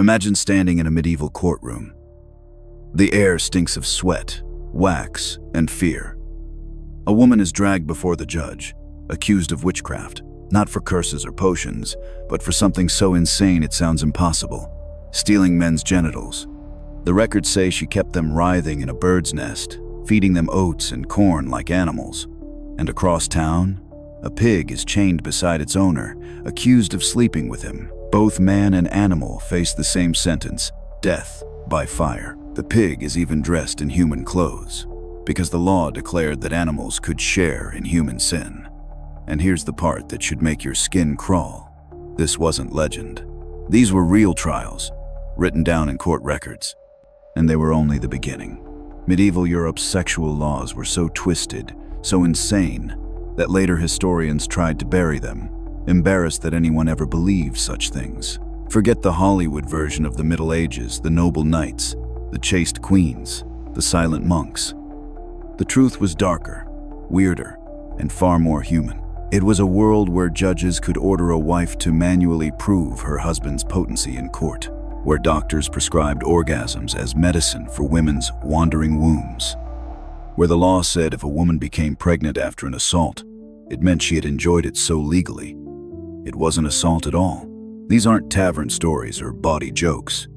Imagine standing in a medieval courtroom. The air stinks of sweat, wax, and fear. A woman is dragged before the judge, accused of witchcraft, not for curses or potions, but for something so insane it sounds impossible: stealing men's genitals. The records say she kept them writhing in a bird's nest, feeding them oats and corn like animals. And across town, a pig is chained beside its owner, accused of sleeping with him. Both man and animal face the same sentence: death by fire. The pig is even dressed in human clothes, because the law declared that animals could share in human sin. And here's the part that should make your skin crawl. This wasn't legend. These were real trials, written down in court records. And they were only the beginning. Medieval Europe's sexual laws were so twisted, so insane, that later historians tried to bury them, embarrassed that anyone ever believed such things. Forget the Hollywood version of the Middle Ages, the noble knights, the chaste queens, the silent monks. The truth was darker, weirder, and far more human. It was a world where judges could order a wife to manually prove her husband's potency in court, where doctors prescribed orgasms as medicine for women's wandering wombs, where the law said if a woman became pregnant after an assault, it meant she had enjoyed it so legally it wasn't assault at all. These aren't tavern stories or bawdy jokes.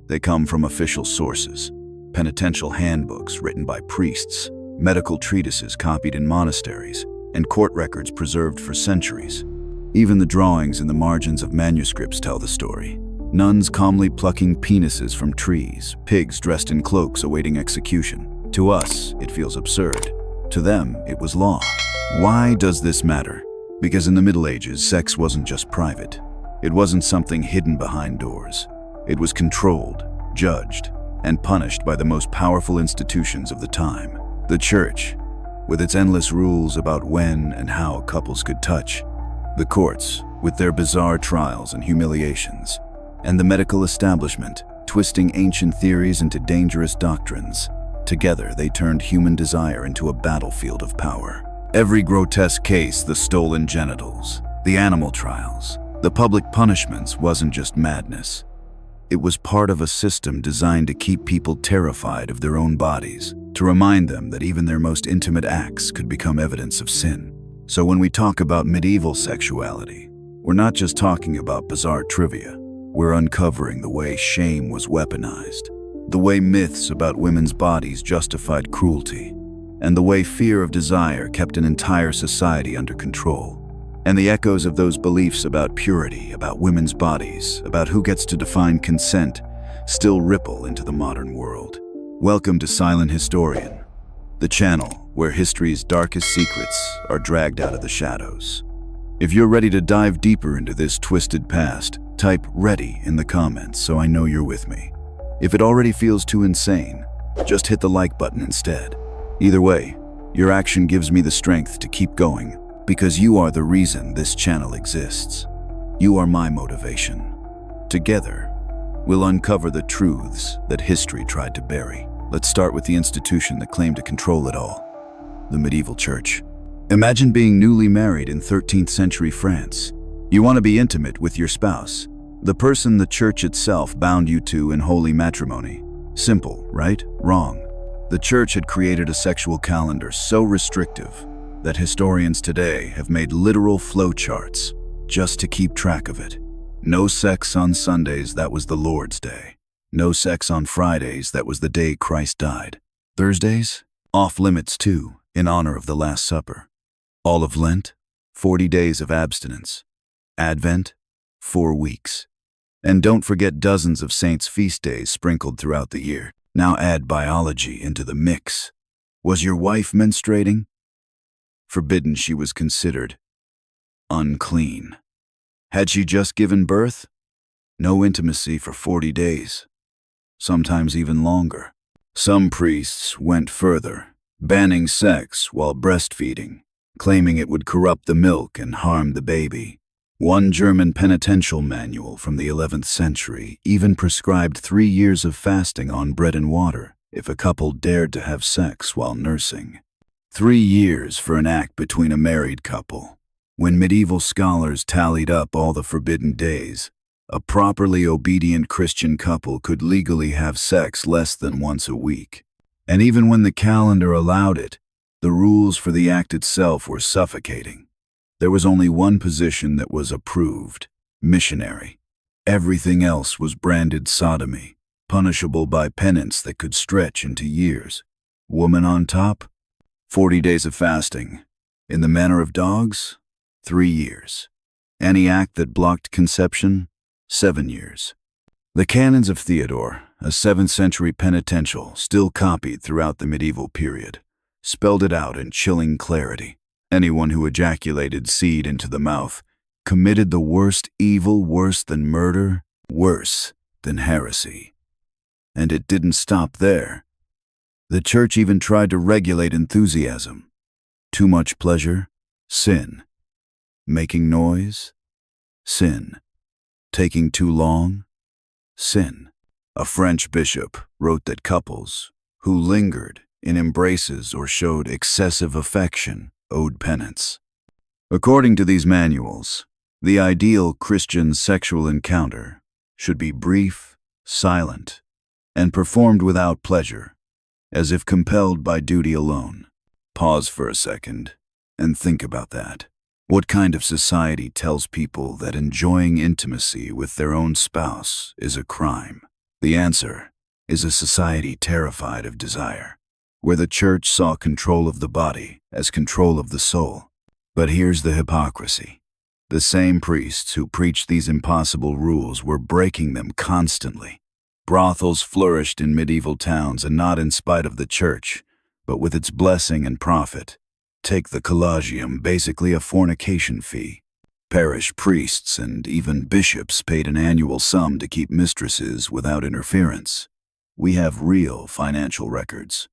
They come from official sources: penitential handbooks written by priests, medical treatises copied in monasteries, and court records preserved for centuries. Even the drawings in the margins of manuscripts tell the story. Nuns calmly plucking penises from trees, pigs dressed in cloaks awaiting execution. To us, it feels absurd. To them, it was law. Why does this matter? Because in the Middle Ages, sex wasn't just private. It wasn't something hidden behind doors. It was controlled, judged, and punished by the most powerful institutions of the time. The church, with its endless rules about when and how couples could touch. The courts, with their bizarre trials and humiliations. And the medical establishment, twisting ancient theories into dangerous doctrines. Together, they turned human desire into a battlefield of power. Every grotesque case, the stolen genitals, the animal trials, the public punishments, wasn't just madness. It was part of a system designed to keep people terrified of their own bodies, to remind them that even their most intimate acts could become evidence of sin. So when we talk about medieval sexuality, we're not just talking about bizarre trivia. We're uncovering the way shame was weaponized, the way myths about women's bodies justified cruelty, and the way fear of desire kept an entire society under control. And the echoes of those beliefs about purity, about women's bodies, about who gets to define consent, still ripple into the modern world. Welcome to Silent Historian, the channel where history's darkest secrets are dragged out of the shadows. If you're ready to dive deeper into this twisted past, type "ready" in the comments so I know you're with me. If it already feels too insane, just hit the like button instead. Either way, your action gives me the strength to keep going, because you are the reason this channel exists. You are my motivation. Together, we'll uncover the truths that history tried to bury. Let's start with the institution that claimed to control it all: the medieval church. Imagine being newly married in 13th century France. You want to be intimate with your spouse, the person the church itself bound you to in holy matrimony. Simple, right? Wrong. The church had created a sexual calendar so restrictive that historians today have made literal flowcharts just to keep track of it. No sex on Sundays, that was the Lord's Day. No sex on Fridays, that was the day Christ died. Thursdays? Off limits too, in honor of the Last Supper. All of Lent? 40 days of abstinence. Advent? 4 weeks. And don't forget dozens of saints' feast days sprinkled throughout the year. Now add biology into the mix. Was your wife menstruating? Forbidden, she was considered unclean. Had she just given birth? No intimacy for 40 days, sometimes even longer. Some priests went further, banning sex while breastfeeding, claiming it would corrupt the milk and harm the baby. One German penitential manual from the 11th century even prescribed 3 years of fasting on bread and water if a couple dared to have sex while nursing. 3 years for an act between a married couple. When medieval scholars tallied up all the forbidden days, A properly obedient Christian couple could legally have sex less than once a week. And even when the calendar allowed it, the rules for the act itself were suffocating. There was only one position that was approved: missionary. Everything else was branded sodomy, punishable by penance that could stretch into years. Woman on top? 40 days of fasting. In the manner of dogs? 3 years. Any act that blocked conception? 7 years. The Canons of Theodore, a 7th century penitential still copied throughout the medieval period, spelled it out in chilling clarity. Anyone who ejaculated seed into the mouth committed the worst evil, worse than murder, worse than heresy. And it didn't stop there. The church even tried to regulate enthusiasm. Too much pleasure? Sin. Making noise? Sin. Taking too long? Sin. A French bishop wrote that couples who lingered in embraces or showed excessive affection owed penance. According to these manuals, the ideal Christian sexual encounter should be brief, silent, and performed without pleasure, as if compelled by duty alone. Pause for a second and think about that. What kind of society tells people that enjoying intimacy with their own spouse is a crime? The answer is a society terrified of desire, where the church saw control of the body as control of the soul. But here's the hypocrisy. The same priests who preached these impossible rules were breaking them constantly. Brothels flourished in medieval towns, and not in spite of the church, but with its blessing and profit. Take the collegium, basically a fornication fee. Parish priests and even bishops paid an annual sum to keep mistresses without interference. We have real financial records.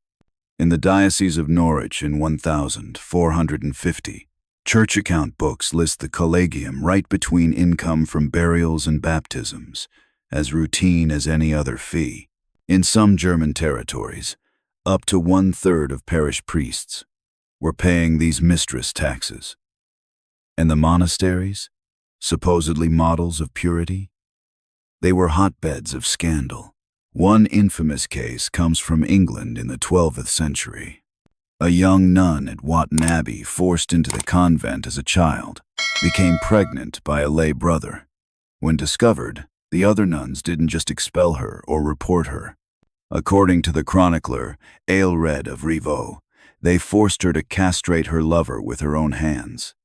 In the Diocese of Norwich in 1450, church account books list the collegium right between income from burials and baptisms, as routine as any other fee. In some German territories, up to 1/3 of parish priests were paying these mistress taxes. And the monasteries, supposedly models of purity, they were hotbeds of scandal. One infamous case comes from England in the 12th century. A young nun at Wotton Abbey, forced into the convent as a child, became pregnant by a lay brother. When discovered, the other nuns didn't just expel her or report her. According to the chronicler Aelred of Rievaulx, they forced her to castrate her lover with her own hands.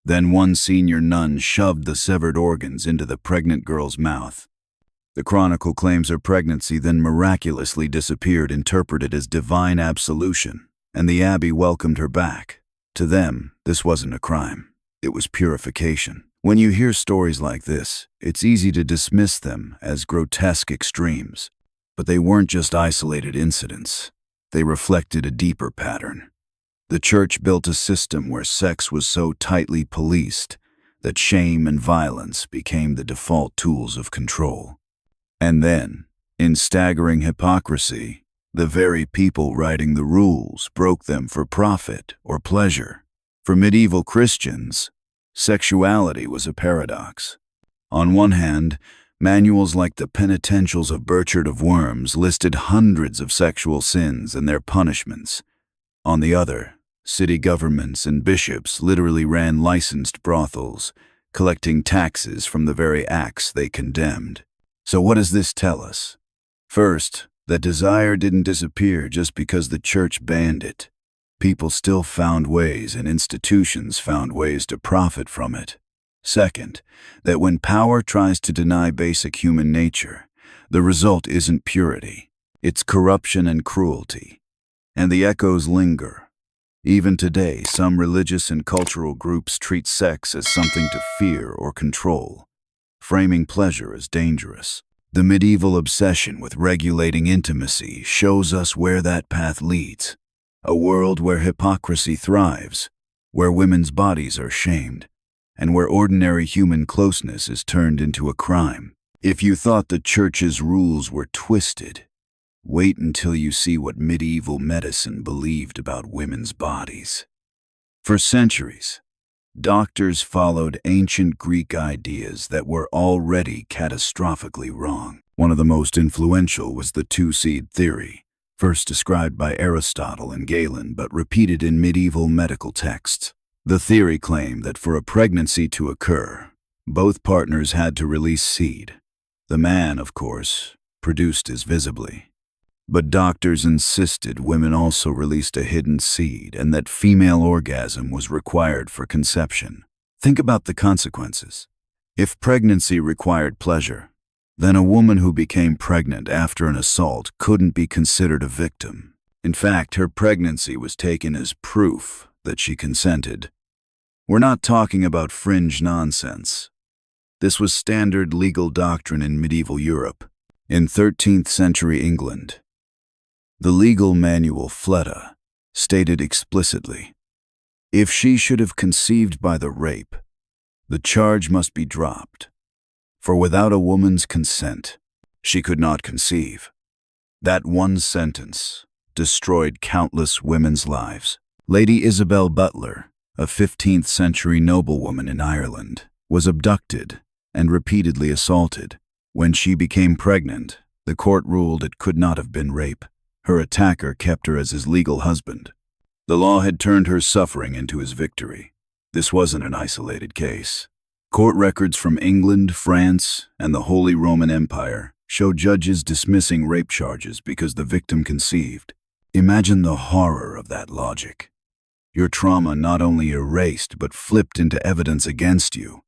Then one senior nun shoved the severed organs into the pregnant girl's mouth. The chronicle claims her pregnancy then miraculously disappeared, interpreted as divine absolution, and the abbey welcomed her back. To them, this wasn't a crime. It was purification. When you hear stories like this, it's easy to dismiss them as grotesque extremes. But they weren't just isolated incidents. They reflected a deeper pattern. The church built a system where sex was so tightly policed that shame and violence became the default tools of control. And then, in staggering hypocrisy, the very people writing the rules broke them for profit or pleasure. For medieval Christians, sexuality was a paradox. On one hand, manuals like the Penitentials of Burchard of Worms listed hundreds of sexual sins and their punishments. On the other, city governments and bishops literally ran licensed brothels, collecting taxes from the very acts they condemned. So what does this tell us? First, that desire didn't disappear just because the church banned it. People still found ways, and institutions found ways to profit from it. Second, that when power tries to deny basic human nature, the result isn't purity, it's corruption and cruelty. And the echoes linger. Even today, some religious and cultural groups treat sex as something to fear or control, framing pleasure as dangerous. The medieval obsession with regulating intimacy shows us where that path leads. A world where hypocrisy thrives, where women's bodies are shamed, and where ordinary human closeness is turned into a crime. If you thought the church's rules were twisted, wait until you see what medieval medicine believed about women's bodies. For centuries, Doctors followed ancient Greek ideas that were already catastrophically wrong. One of the most influential was the two-seed theory, first described by Aristotle and Galen but repeated in medieval medical texts. The theory claimed that for a pregnancy to occur, both partners had to release seed. The man, of course, produced as visibly. But doctors insisted women also released a hidden seed and that female orgasm was required for conception. Think about the consequences. If pregnancy required pleasure, then a woman who became pregnant after an assault couldn't be considered a victim. In fact, her pregnancy was taken as proof that she consented. We're not talking about fringe nonsense. This was standard legal doctrine in medieval Europe. In 13th century England, the legal manual Fleta stated explicitly, if she should have conceived by the rape, the charge must be dropped, for without a woman's consent, she could not conceive. That one sentence destroyed countless women's lives. Lady Isabel Butler, a 15th century noblewoman in Ireland, was abducted and repeatedly assaulted. When she became pregnant, the court ruled it could not have been rape. Her attacker kept her as his legal husband. The law had turned her suffering into his victory. This wasn't an isolated case. Court records from England, France, and the Holy Roman Empire show judges dismissing rape charges because the victim conceived. Imagine the horror of that logic. Your trauma not only erased but flipped into evidence against you.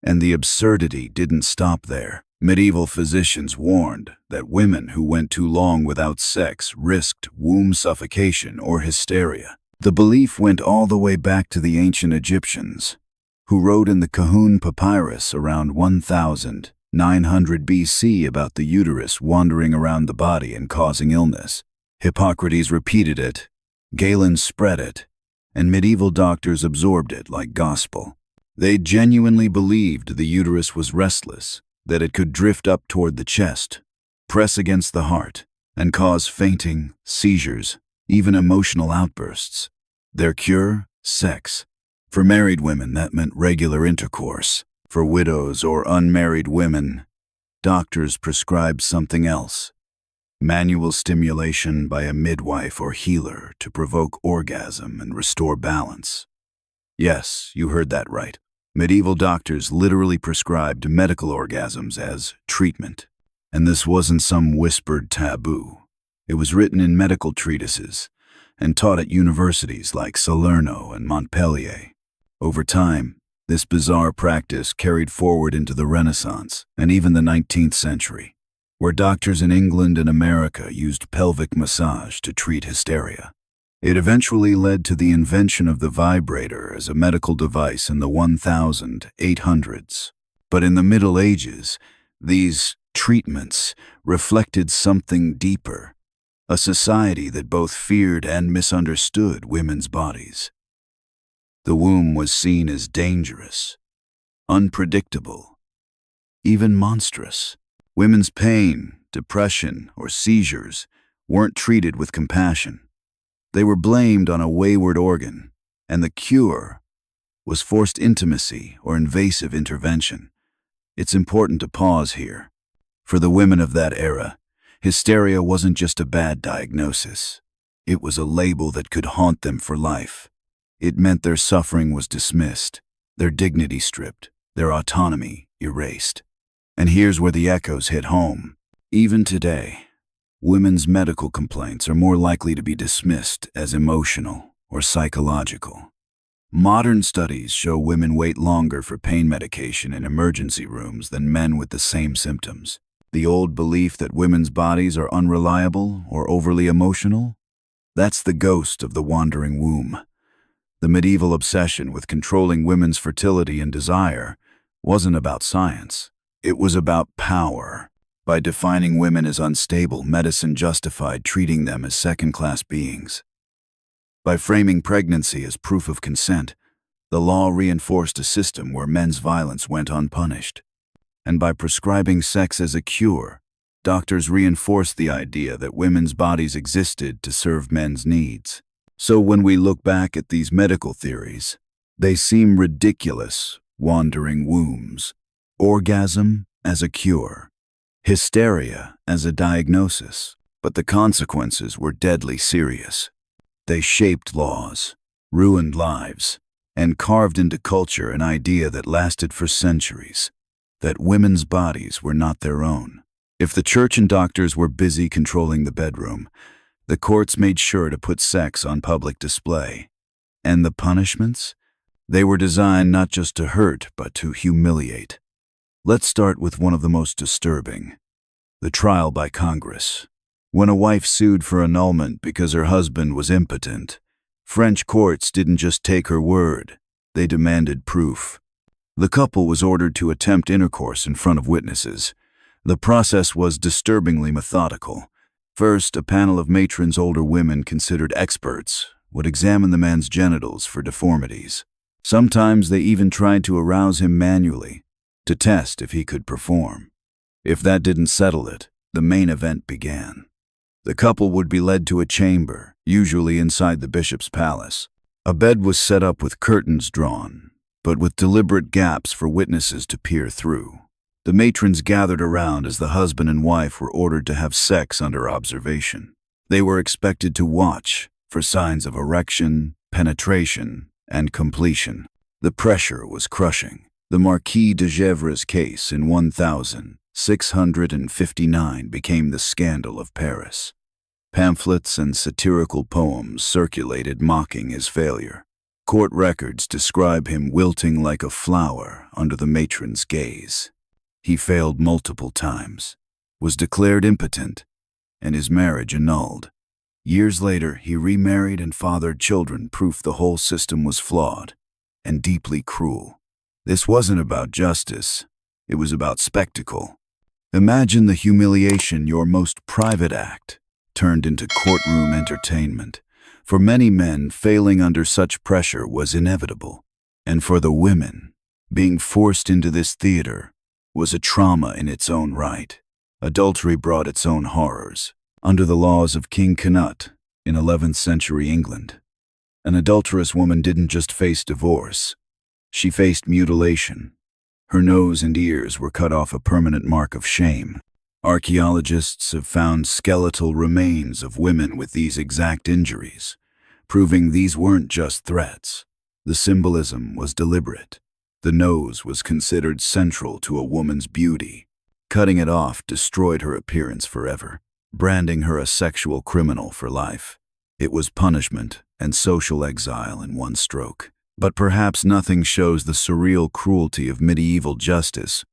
And the absurdity didn't stop there. Medieval physicians warned that women who went too long without sex risked womb suffocation or hysteria. The belief went all the way back to the ancient Egyptians, who wrote in the Kahun papyrus around 1900 BC about the uterus wandering around the body and causing illness. Hippocrates repeated it, Galen spread it, and medieval doctors absorbed it like gospel. They genuinely believed the uterus was restless, that it could drift up toward the chest, press against the heart, and cause fainting, seizures, even emotional outbursts. Their cure? Sex. For married women, that meant regular intercourse. For widows or unmarried women, doctors prescribed something else. Manual stimulation by a midwife or healer to provoke orgasm and restore balance. Yes, you heard that right. Medieval doctors literally prescribed medical orgasms as treatment. And this wasn't some whispered taboo. It was written in medical treatises and taught at universities like Salerno and Montpellier. Over time, this bizarre practice carried forward into the Renaissance and even the 19th century, where doctors in England and America used pelvic massage to treat hysteria. It eventually led to the invention of the vibrator as a medical device in the 1800s. But in the Middle Ages, these treatments reflected something deeper, a society that both feared and misunderstood women's bodies. The womb was seen as dangerous, unpredictable, even monstrous. Women's pain, depression, or seizures weren't treated with compassion. They were blamed on a wayward organ, and the cure was forced intimacy or invasive intervention. It's important to pause here. For the women of that era, hysteria wasn't just a bad diagnosis. It was a label that could haunt them for life. It meant their suffering was dismissed, their dignity stripped, their autonomy erased. And here's where the echoes hit home. Even today, women's medical complaints are more likely to be dismissed as emotional or psychological. Modern studies show women wait longer for pain medication in emergency rooms than men with the same symptoms. The old belief that women's bodies are unreliable or overly emotional? That's the ghost of the wandering womb. The medieval obsession with controlling women's fertility and desire wasn't about science. It was about power. By defining women as unstable, medicine justified treating them as second-class beings. By framing pregnancy as proof of consent, the law reinforced a system where men's violence went unpunished. And by prescribing sex as a cure, doctors reinforced the idea that women's bodies existed to serve men's needs. So when we look back at these medical theories, They seem ridiculous, wandering wombs, orgasm as a cure, hysteria as a diagnosis, but the consequences were deadly serious. They shaped laws, ruined lives, and carved into culture an idea that lasted for centuries, that women's bodies were not their own. If the church and doctors were busy controlling the bedroom, the courts made sure to put sex on public display. And the punishments? They were designed not just to hurt, but to humiliate. Let's start with one of the most disturbing: the trial by Congress. When a wife sued for annulment because her husband was impotent, French courts didn't just take her word, they demanded proof. The couple was ordered to attempt intercourse in front of witnesses. The process was disturbingly methodical. First, a panel of matrons, older women considered experts, would examine the man's genitals for deformities. Sometimes they even tried to arouse him manually, to test if he could perform. If that didn't settle it, the main event began. The couple would be led to a chamber, usually inside the bishop's palace. A bed was set up with curtains drawn, but with deliberate gaps for witnesses to peer through. The matrons gathered around as the husband and wife were ordered to have sex under observation. They were expected to watch for signs of erection, penetration, and completion. The pressure was crushing. The Marquis de Gesvres case in 1659 became the scandal of Paris. Pamphlets and satirical poems circulated mocking his failure. Court records describe him wilting like a flower under the matron's gaze. He failed multiple times, was declared impotent, and his marriage annulled. Years later, he remarried and fathered children, proof the whole system was flawed and deeply cruel. This wasn't about justice, it was about spectacle. Imagine the humiliation: your most private act turned into courtroom entertainment. For many men, failing under such pressure was inevitable. And for the women, being forced into this theater was a trauma in its own right. Adultery brought its own horrors. Under the laws of King Canute in 11th century England, an adulterous woman didn't just face divorce, she faced mutilation. Her nose and ears were cut off, a permanent mark of shame. Archaeologists have found skeletal remains of women with these exact injuries, proving these weren't just threats. The symbolism was deliberate. The nose was considered central to a woman's beauty. Cutting it off destroyed her appearance forever, branding her a sexual criminal for life. It was punishment and social exile in one stroke. But perhaps nothing shows the surreal cruelty of medieval justice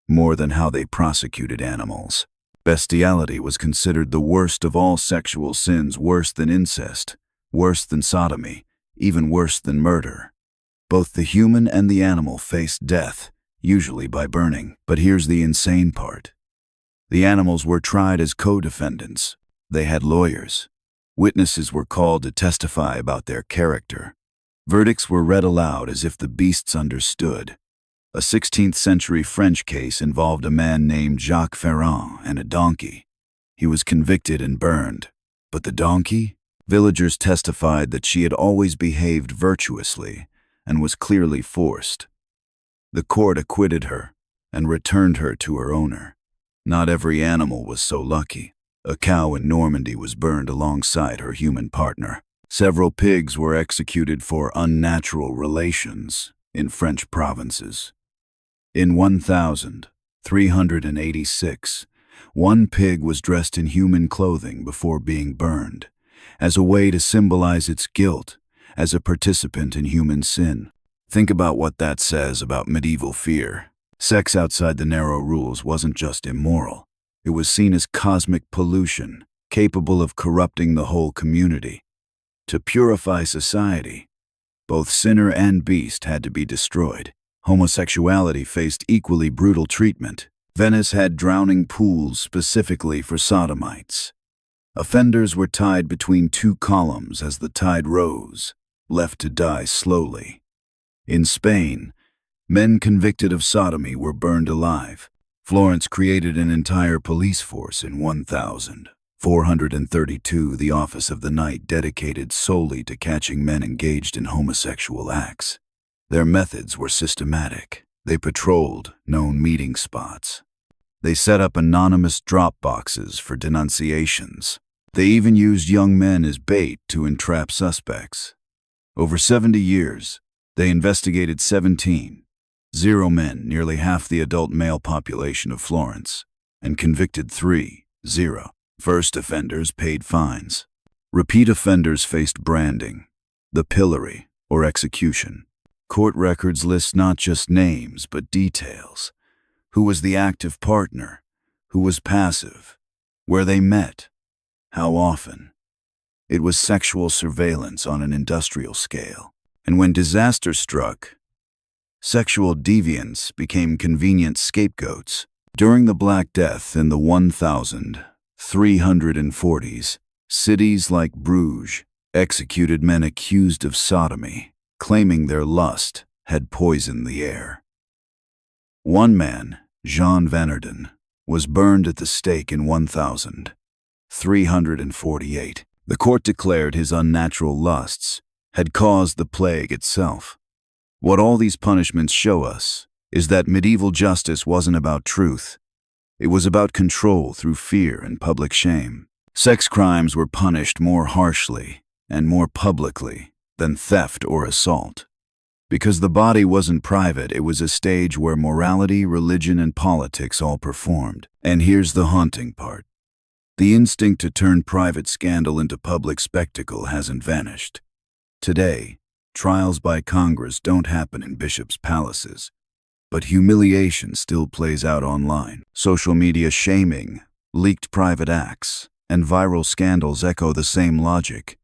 more than how they prosecuted animals. Bestiality was considered the worst of all sexual sins, worse than incest, worse than sodomy, even worse than murder. Both the human and the animal faced death, usually by burning. But here's the insane part. The animals were tried as co-defendants. They had lawyers. Witnesses were called to testify about their character. Verdicts were read aloud as if the beasts understood. A 16th century French case involved a man named Jacques Ferrand and a donkey. He was convicted and burned. But the donkey? Villagers testified that she had always behaved virtuously and was clearly forced. The court acquitted her and returned her to her owner. Not every animal was so lucky. A cow in Normandy was burned alongside her human partner. Several pigs were executed for unnatural relations in French provinces. In 1386, one pig was dressed in human clothing before being burned, as a way to symbolize its guilt as a participant in human sin. Think about what that says about medieval fear. Sex outside the narrow rules wasn't just immoral. It was seen as cosmic pollution, capable of corrupting the whole community. To purify society, both sinner and beast had to be destroyed. Homosexuality faced equally brutal treatment. Venice had drowning pools specifically for sodomites. Offenders were tied between two columns as the tide rose, left to die slowly. In Spain, men convicted of sodomy were burned alive. Florence created an entire police force in 1432, the Office of the Night, dedicated solely to catching men engaged in homosexual acts. Their methods were systematic. They patrolled known meeting spots. They set up anonymous drop boxes for denunciations. They even used young men as bait to entrap suspects. Over 70 years, they investigated 17, 0 men, nearly half the adult male population of Florence, and convicted 3, 0. First offenders paid fines. Repeat offenders faced branding, the pillory, or execution. Court records list not just names, but details. Who was the active partner? Who was passive? Where they met? How often? It was sexual surveillance on an industrial scale. And when disaster struck, sexual deviants became convenient scapegoats. During the Black Death in the 1340s, cities like Bruges executed men accused of sodomy, claiming their lust had poisoned the air. One man, Jean Vanerdon, was burned at the stake in 1348. The court declared his unnatural lusts had caused the plague itself. What all these punishments show us is that medieval justice wasn't about truth. It was about control through fear and public shame. Sex crimes were punished more harshly and more publicly than theft or assault. Because the body wasn't private, it was a stage where morality, religion, and politics all performed. And here's the haunting part. The instinct to turn private scandal into public spectacle hasn't vanished. Today, trials by Congress don't happen in bishops' palaces, but humiliation still plays out online. Social media shaming, leaked private acts, and viral scandals echo the same logic.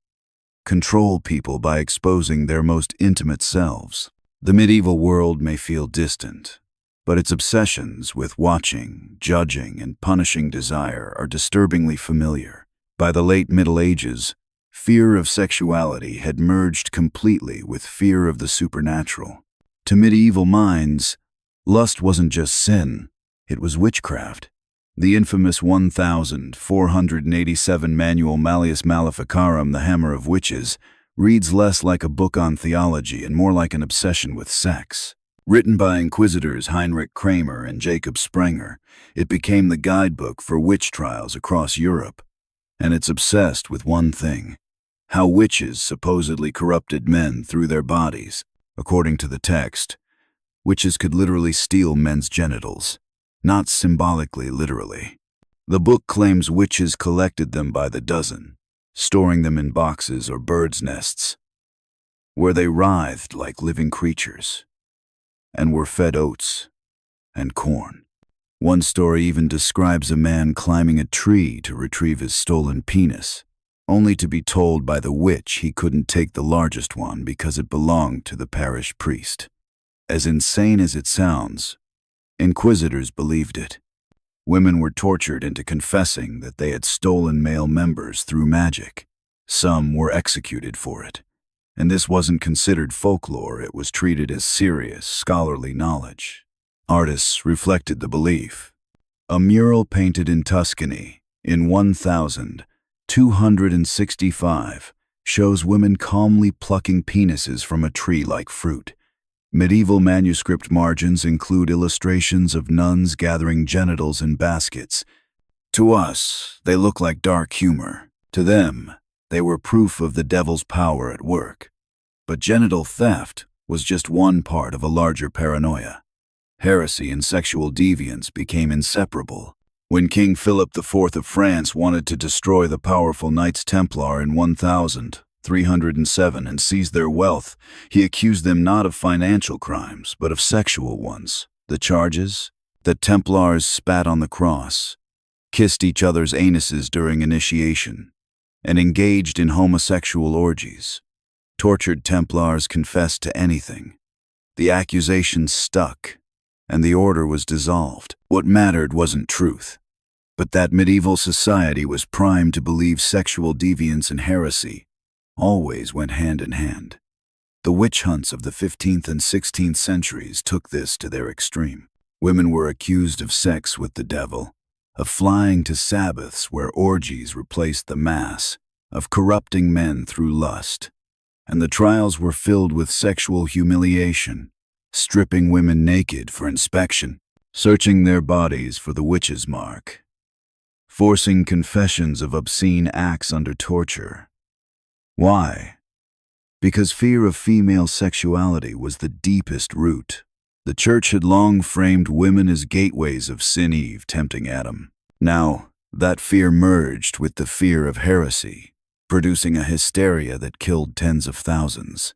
Control people by exposing their most intimate selves. The medieval world may feel distant, but its obsessions with watching, judging, and punishing desire are disturbingly familiar. By the late Middle Ages, fear of sexuality had merged completely with fear of the supernatural. To medieval minds, lust wasn't just sin, it was witchcraft. The infamous 1487 manual Malleus Maleficarum, the Hammer of Witches, reads less like a book on theology and more like an obsession with sex. Written by inquisitors Heinrich Kramer and Jacob Sprenger, it became the guidebook for witch trials across Europe. And it's obsessed with one thing: how witches supposedly corrupted men through their bodies. According to the text, witches could literally steal men's genitals. Not symbolically, literally. The book claims witches collected them by the dozen, storing them in boxes or birds' nests, where they writhed like living creatures, and were fed oats and corn. One story even describes a man climbing a tree to retrieve his stolen penis, only to be told by the witch he couldn't take the largest one because it belonged to the parish priest. As insane as it sounds, inquisitors believed it. Women were tortured into confessing that they had stolen male members through magic. Some were executed for it. And this wasn't considered folklore, it was treated as serious, scholarly knowledge. Artists reflected the belief. A mural painted in Tuscany in 1265 shows women calmly plucking penises from a tree like fruit. Medieval manuscript margins include illustrations of nuns gathering genitals in baskets. To us, they look like dark humor. To them, they were proof of the devil's power at work. But genital theft was just one part of a larger paranoia. Heresy and sexual deviance became inseparable. When King Philip IV of France wanted to destroy the powerful Knights Templar in 1307 and seize their wealth, he accused them not of financial crimes, but of sexual ones. The charges? That Templars spat on the cross, kissed each other's anuses during initiation, and engaged in homosexual orgies. Tortured Templars confessed to anything. The accusations stuck, and the order was dissolved. What mattered wasn't truth, but that medieval society was primed to believe sexual deviance and heresy always went hand in hand. The witch hunts of the 15th and 16th centuries took this to their extreme. Women were accused of sex with the devil, of flying to Sabbaths where orgies replaced the Mass, of corrupting men through lust. and the trials were filled with sexual humiliation, stripping women naked for inspection, searching their bodies for the witch's mark, forcing confessions of obscene acts under torture. Why? Because fear of female sexuality was the deepest root. The church had long framed women as gateways of sin Eve tempting Adam. Now, that fear merged with the fear of heresy, producing a hysteria that killed tens of thousands.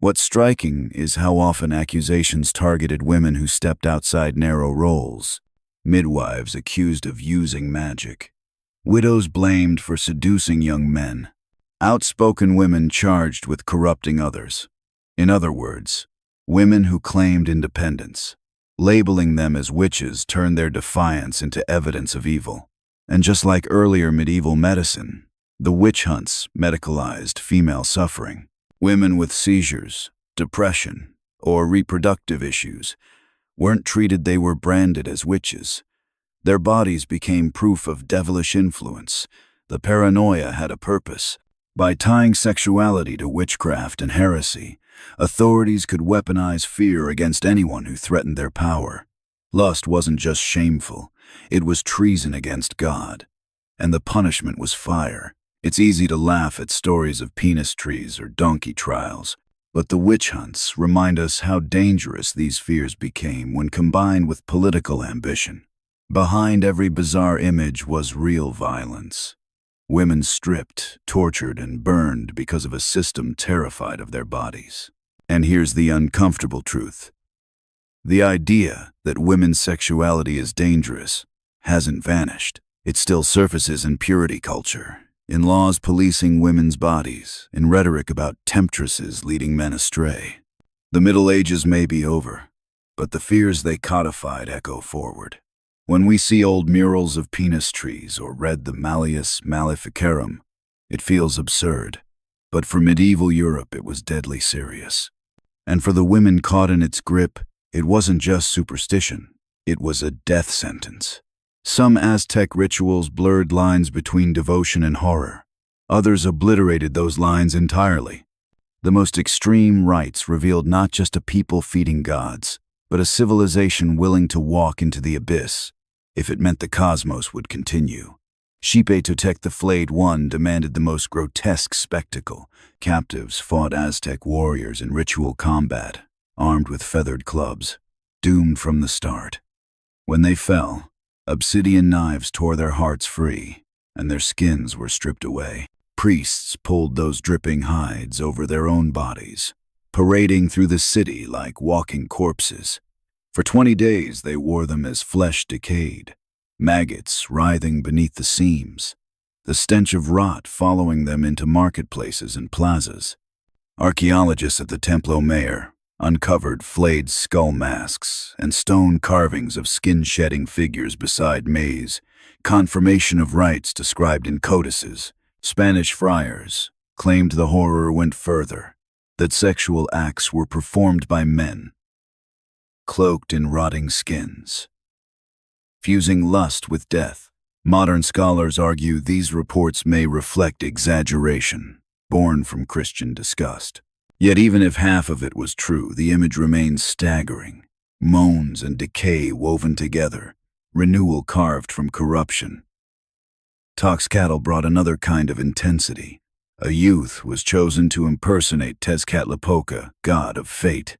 What's striking is how often accusations targeted women who stepped outside narrow roles. Midwives accused of using magic, widows blamed for seducing young men, outspoken women charged with corrupting others. In other words, women who claimed independence. Labeling them as witches turned their defiance into evidence of evil. And just like earlier medieval medicine, the witch hunts medicalized female suffering. Women with seizures, depression, or reproductive issues weren't treated, they were branded as witches. Their bodies became proof of devilish influence. The paranoia had a purpose. By tying sexuality to witchcraft and heresy, authorities could weaponize fear against anyone who threatened their power. Lust wasn't just shameful, it was treason against God. And the punishment was fire. It's easy to laugh at stories of penis trees or donkey trials, but the witch hunts remind us how dangerous these fears became when combined with political ambition. Behind every bizarre image was real violence. Women stripped, tortured, and burned because of a system terrified of their bodies. And here's the uncomfortable truth. The idea that women's sexuality is dangerous hasn't vanished. It still surfaces in purity culture, in laws policing women's bodies, in rhetoric about temptresses leading men astray. The Middle Ages may be over, but the fears they codified echo forward. When we see old murals of penis trees or read the Malleus Maleficarum, it feels absurd. But for medieval Europe, it was deadly serious. And for the women caught in its grip, it wasn't just superstition, it was a death sentence. Some Aztec rituals blurred lines between devotion and horror. Others obliterated those lines entirely. The most extreme rites revealed not just a people feeding gods, but a civilization willing to walk into the abyss if it meant the cosmos would continue. Xipe Totec the Flayed One demanded the most grotesque spectacle. Captives fought Aztec warriors in ritual combat, armed with feathered clubs, doomed from the start. When they fell, obsidian knives tore their hearts free, and their skins were stripped away. Priests pulled those dripping hides over their own bodies, parading through the city like walking corpses. For 20 days they wore them as flesh decayed, maggots writhing beneath the seams, the stench of rot following them into marketplaces and plazas. Archaeologists at the Templo Mayor uncovered flayed skull masks and stone carvings of skin-shedding figures beside maize, confirmation of rites described in codices. Spanish friars claimed the horror went further, that sexual acts were performed by men, cloaked in rotting skins, fusing lust with death. Modern scholars argue these reports may reflect exaggeration, born from Christian disgust. Yet even if half of it was true, the image remains staggering. Moans and decay woven together, renewal carved from corruption. Toxcatl brought another kind of intensity. A youth was chosen to impersonate Tezcatlipoca, god of fate.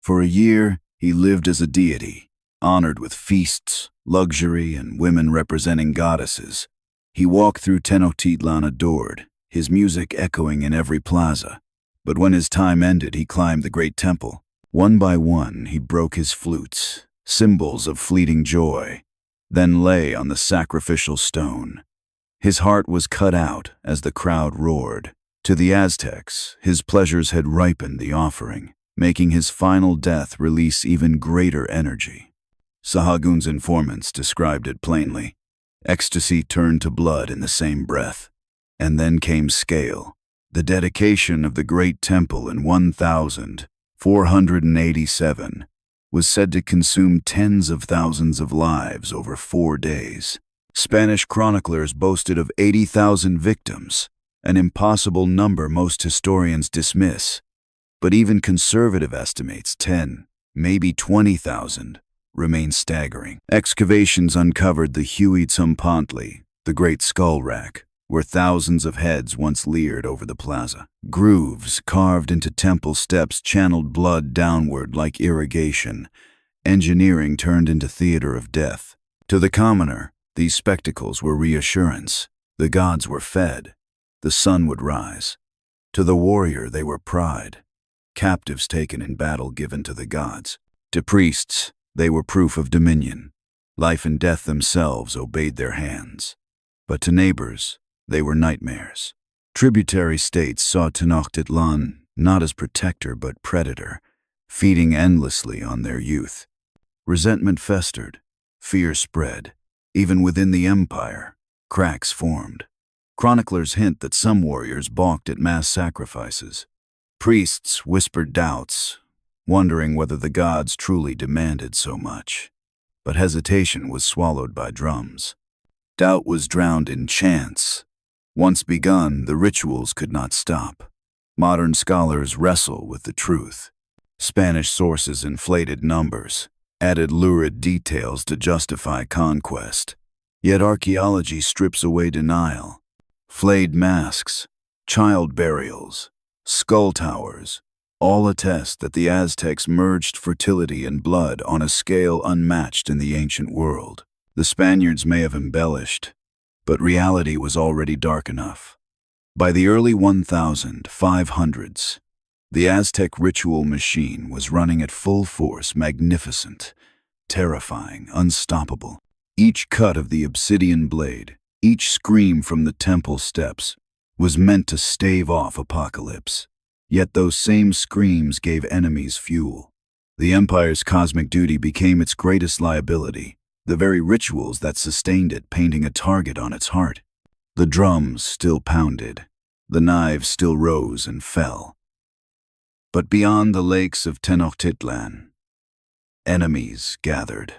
For a year, he lived as a deity, honored with feasts, luxury, and women representing goddesses. He walked through Tenochtitlan adored, his music echoing in every plaza. But when his time ended, he climbed the great temple. One by one, he broke his flutes, symbols of fleeting joy, then lay on the sacrificial stone. His heart was cut out as the crowd roared. To the Aztecs, his pleasures had ripened the offering, making his final death release even greater energy. Sahagun's informants described it plainly. Ecstasy turned to blood in the same breath. And then came scale. The dedication of the Great Temple in 1487 was said to consume tens of thousands of lives over 4 days. Spanish chroniclers boasted of 80,000 victims, an impossible number most historians dismiss. But even conservative estimates, 10, maybe 20,000, remain staggering. Excavations uncovered the Huitzilopochtli, the Great Skull Rack, where thousands of heads once leered over the plaza. Grooves carved into temple steps channeled blood downward like irrigation. Engineering turned into theater of death. To the commoner, these spectacles were reassurance. The gods were fed. The sun would rise. To the warrior, they were pride. Captives taken in battle given to the gods. To priests, they were proof of dominion. Life and death themselves obeyed their hands. But to neighbors, they were nightmares. Tributary states saw Tenochtitlan not as protector but predator, feeding endlessly on their youth. Resentment festered, fear spread. Even within the empire, cracks formed. Chroniclers hint that some warriors balked at mass sacrifices. Priests whispered doubts, wondering whether the gods truly demanded so much. But hesitation was swallowed by drums. Doubt was drowned in chants. Once begun, the rituals could not stop. Modern scholars wrestle with the truth. Spanish sources inflated numbers, added lurid details to justify conquest. Yet archaeology strips away denial. Flayed masks, child burials, skull towers, all attest that the Aztecs merged fertility and blood on a scale unmatched in the ancient world. The Spaniards may have embellished, but reality was already dark enough. By the early 1500s, the Aztec ritual machine was running at full force, magnificent, terrifying, unstoppable. Each cut of the obsidian blade, each scream from the temple steps, was meant to stave off apocalypse. Yet those same screams gave enemies fuel. The Empire's cosmic duty became its greatest liability, the very rituals that sustained it painting a target on its heart. The drums still pounded, the knives still rose and fell. But beyond the lakes of Tenochtitlan, enemies gathered,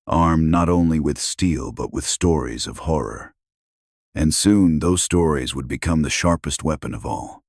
armed not only with steel but with stories of horror. And soon those stories would become the sharpest weapon of all.